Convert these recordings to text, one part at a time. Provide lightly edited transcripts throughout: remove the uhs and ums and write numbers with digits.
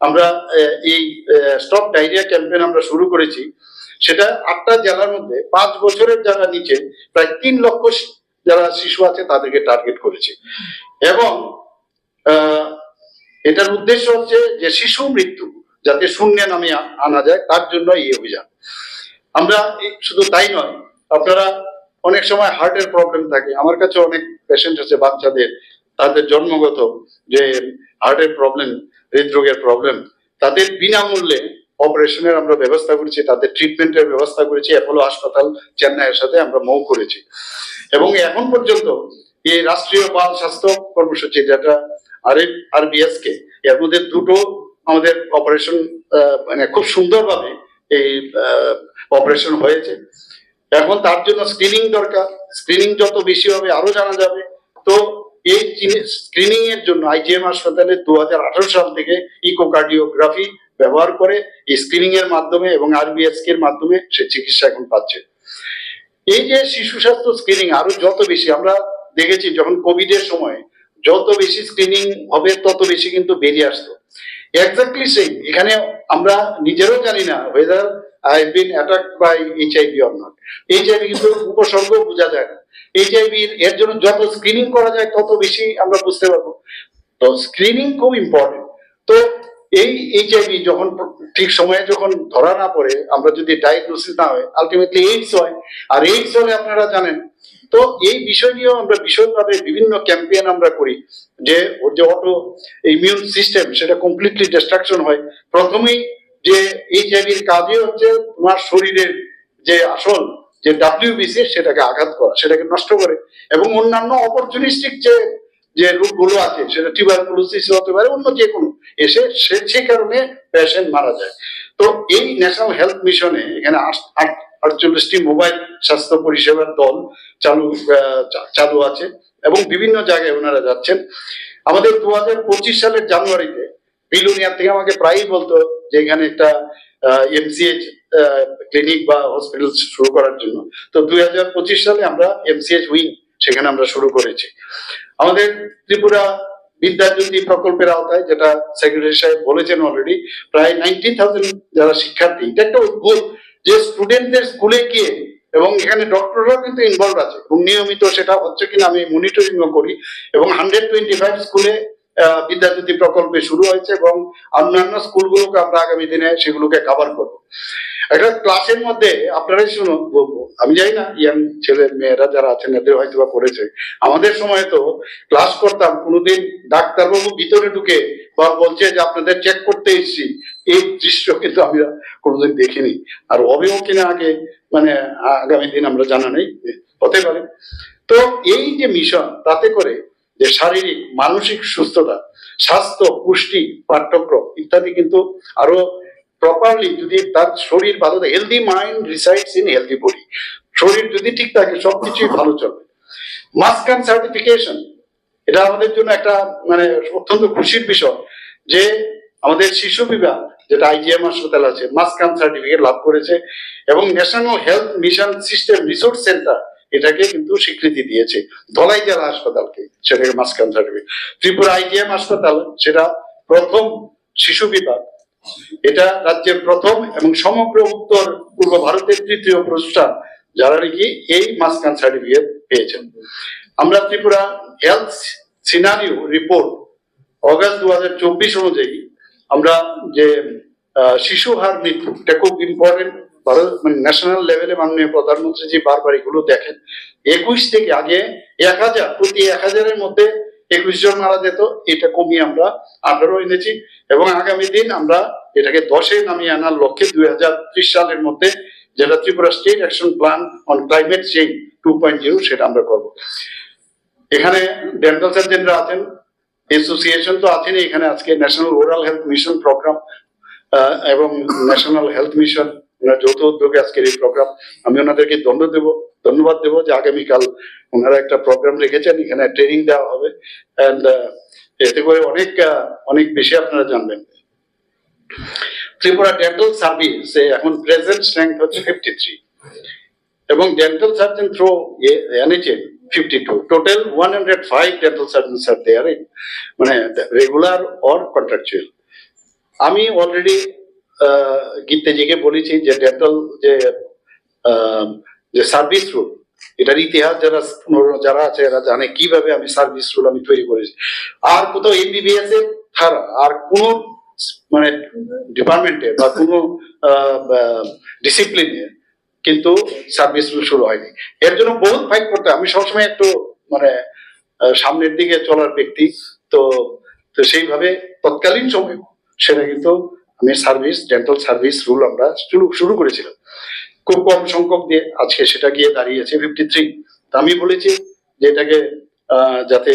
আমরা এই stop diarrhoea campaign আমরা শুরু করেছি, সেটা 8টা জেলার মধ্যে 5 বছরের যারা নিচে প্রায় 3 লক্ষ যারা শিশু আছে তাদেরকে টার্গেট করেছে। এবং এটার উদ্দেশ্য হচ্ছে যে শিশু মৃত্যু যাতে শূন্যে নামে আনা যায়, তার জন্য এই অভিযান। আমরা শুধু তাই নয়, আপনারা অনেক সময় হার্টের প্রবলেম থাকে, আমার কাছে অনেক পেশেন্ট আছে বাচ্চাদের, তাদের জন্মগত যে হার্টের প্রবলেম, হৃদরোগের প্রবলেম, তাদের বিনামূল্যে অপারেশনের আমরা ব্যবস্থা করেছি, তাদের ট্রিটমেন্টের ব্যবস্থা করেছি। অ্যাপোলো হাসপাতাল চেন্নাইয়ের সাথে আমরা মৌ করেছি। এবং এখন পর্যন্ত এই রাষ্ট্রীয় বাল স্বাস্থ্য কর্মসূচি যেটা RBSK, এর মধ্যে 2টো আমাদের অপারেশন মানে খুব সুন্দরভাবে এই অপারেশন হয়েছে। এখন তার জন্য স্ক্রিনিং দরকার, স্ক্রিনিং যত বেশি হবে আরো জানা যাবে। তো এই স্ক্রিনিং এর জন্য IGM হাসপাতালে 2018 সাল থেকে ইকোকার্ডিওগ্রাফি ব্যবহার করে এই স্ক্রিনিং এর মাধ্যমে এবং RBSK এর মাধ্যমে সে চিকিৎসা এখন পাচ্ছে। এই যে শিশু স্বাস্থ্য স্ক্রিনিং আরো যত বেশি, আমরা দেখেছি যখন কোভিড এর সময় যত বেশি স্ক্রিনিং হবে তত বেশি কিন্তু বেরিয়ে আসতো। এক্স্যাক্টলি সেম এখানে আমরা নিজেরও জানি না whether I've been attacked by HIV or not. HIV কিন্তু উপসর্গ বোঝা যায় না। HIV এর জন্য যত স্ক্রিনিং করা যায় তত বেশি আমরা বুঝতে পারবো। তো স্ক্রিনিং খুব ইম্পর্টেন্ট। তো এই HIV যখন ঠিক সময়ে যখন ধরা না পড়ে, আমরা যদি ডায়াগনোসিস না হয়, আলটিমেটলি এইডস হয়। আর এইডস হলে আপনারা জানেন, তো এই বিষয় নিয়েও আমরা বিশদভাবে বিভিন্ন ক্যাম্পেইন আমরা করি, যে ওর যে অটো ইমিউন সিস্টেম সেটা কমপ্লিটলি ডিস্ট্রাকশন হয়। প্রথমেই যে HIVর কাজই হচ্ছে তোমার শরীরের যে আসল যে WBC সেটাকে আঘাত করা, সেটাকে নষ্ট করে, এবং অন্যান্য অপরচুনিস্টিক যে রোগগুলো আছে, সেটা টিউবারকুলোসিস হতে পারে, অন্য যে কোনো এসে সে কারণে পেশেন্ট মারা যায়। তো এই ন্যাশনাল হেলথ মিশনে এখানে 48টি মোবাইল স্বাস্থ্য পরিষেবার দল চালু আছে এবং বিভিন্ন জায়গায় ওনারা যাচ্ছেন। আমাদের 2025 সালের জানুয়ারিতে বিলুনিয়া থেকে আমাকে প্রায়ই বলতো যে এখানে একটা MCH ক্লিনিক বা হসপিটাল শুরু করার জন্য। তো 2025 সালে আমরা MCH উইং সেখানে আমরা শুরু করেছি। আমাদের ত্রিপুরা বিদ্যাজ্যোতি প্রকল্পের আওতায়, যেটা সেক্রেটারি সাহেব বলেছেন অলরেডি, প্রায় 19,000 যারা শিক্ষার্থী, এটা একটা উদ্ভব যে স্টুডেন্টদের স্কুলে গিয়ে, এবং এখানে ডক্টররাও কিন্তু ইনভলভ আছে এবং নিয়মিত সেটা হচ্ছে কিনা আমি মনিটরিংও করি। এবং 125 স্কুলে বিদ্যাজ্যোতি প্রকল্পে শুরু হয়েছে এবং অন্যান্য স্কুলগুলোকে আমরা আগামী দিনে সেগুলোকে কভার করবো। একটা ক্লাসের মধ্যে আপনারাই শুনুন, আমি জানি না ইয়াং ছেলে মেয়েরা যারা আছেন এদের হয়তো বা করেছে, আমাদের সময় তো ক্লাস করতাম, কোনোদিন ডাক্তারবাবু ভিতরে ঢুকে বা বলছে যে আপনাদের চেক করতে এসেছি, এই দৃশ্য কিন্তু আমি কোনোদিন দেখিনি। আর হবেও কিনা আগে মানে আগামী দিন আমরা জানা নেই, হতে পারে। তো এই যে মিশন, তাতে করে যে শারীরিক মানসিক সুস্থতা, স্বাস্থ্য, পুষ্টি, পাঠ্যক্রম ইত্যাদি কিন্তু আরো প্রপারলি, যদি তার শরীর ভালো থাকে, healthy mind resides in healthy body, শরীর যদি ঠিক থাকে সবকিছুই ভালো চলবে। মাসকান সার্টিফিকেশন, এটা আমাদের জন্য একটা মানে অত্যন্ত খুশির বিষয় যে আমাদের শিশু বিভাগ যেটা IGM হাসপাতাল আছে, মাসকান সার্টিফিকেট লাভ করেছে এবং national health mission system resource centre এটাকে কিন্তু স্বীকৃতি দিয়েছে, ধলাই জেলা হাসপাতালকে সেটাকে মাসকান সার্টিফিকেট। ত্রিপুরা IGM হাসপাতাল সেটা প্রথম শিশু বিভাগ, এটা রাজ্যের প্রথম এবং সমগ্র উত্তর পূর্ব ভারতের 3য় প্রতিষ্ঠান যারা নাকি এই মাসকান সার্টিফিকেট পেয়েছেন। আমরা Tripura health scenario report August 2024 অনুযায়ী আমরা যে শিশু হার মৃত্যু, এটা খুব ইম্পর্টেন্ট, ভারত মানে ন্যাশনাল লেভেলে মাননীয় প্রধানমন্ত্রী যে বারবার এগুলো দেখেন, 21 থেকে আগে 1000 প্রতি 1000-এর মধ্যে 21 জন মারা যেত, এটা কমিয়ে আমরা 18 এনেছি এবং আগামী দিন আমরা এটাকে 10-এ নামিয়ে আনার লক্ষ্যে 2030 সালের মধ্যে, যেটা Tripura state action plan on climate change 2.0 সেটা আমরা করব। এখানে ডেন্টাল সার্জনরা আছেন, অ্যাসোসিয়েশন তো আছেন, এখানে আজকে national oral health mission programme এবং ন্যাশনাল হেলথ মিশন যৌথ উদ্যোগে আজকের এই প্রোগ্রাম। আমি ওনাদেরকে ধন্যবাদ দেবো যে আগামীকাল ওনারা একটা প্রোগ্রাম রেখেছেন, এখানে ট্রেনিং দেওয়া হবে, এন্ড এতে করে অনেক বেশি আপনারা জানবেন। ত্রিপুরা ডেন্টাল সার্ভিস এখন প্রেজেন্ট স্ট্রেংথ হচ্ছে 53 এবং dental surgeon through NHM 52, total 105 dental surgeons are there, মানে রেগুলার or contractual. আমি অলরেডি গীতেজিকে বলেছি যে ডেন্টাল যে সার্ভিস রুল, এটার ইতিহাস যারা আছে এরা জানে কিভাবে আমি সার্ভিস রুল আমি তৈরি করেছি। আর কোথাও এমবিবিএস এর ছাড়া আর কোন মানে ডিপার্টমেন্টে বা কোনো ডিসিপ্লিনে কিন্তু সার্ভিস রুল শুরু হয়নি। এর জন্য বহুত ফাইট করতে আমি সবসময় একটু মানে সামনের দিকে চলার ব্যক্তি, তো তো সেইভাবে তৎকালীন সময় সেটা কিন্তু আমি ডেন্টাল সার্ভিস রুল আমরা শুরু করেছিলাম খুব কম সংখ্যক দিয়ে, আজকে সেটা গিয়ে দাঁড়িয়েছে 53। আমি বলেছি যে এটাকে যাতে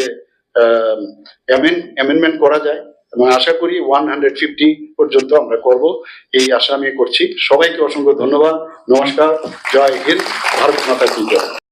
অ্যামেন্ডমেন্ট করা যায় এবং আশা করি 150 পর্যন্ত আমরা করব, এই আশা আমি করছি। সবাইকে অসংখ্য ধন্যবাদ, নমস্কার, জয় হিন্দ, ভারত মাতা কি জয়।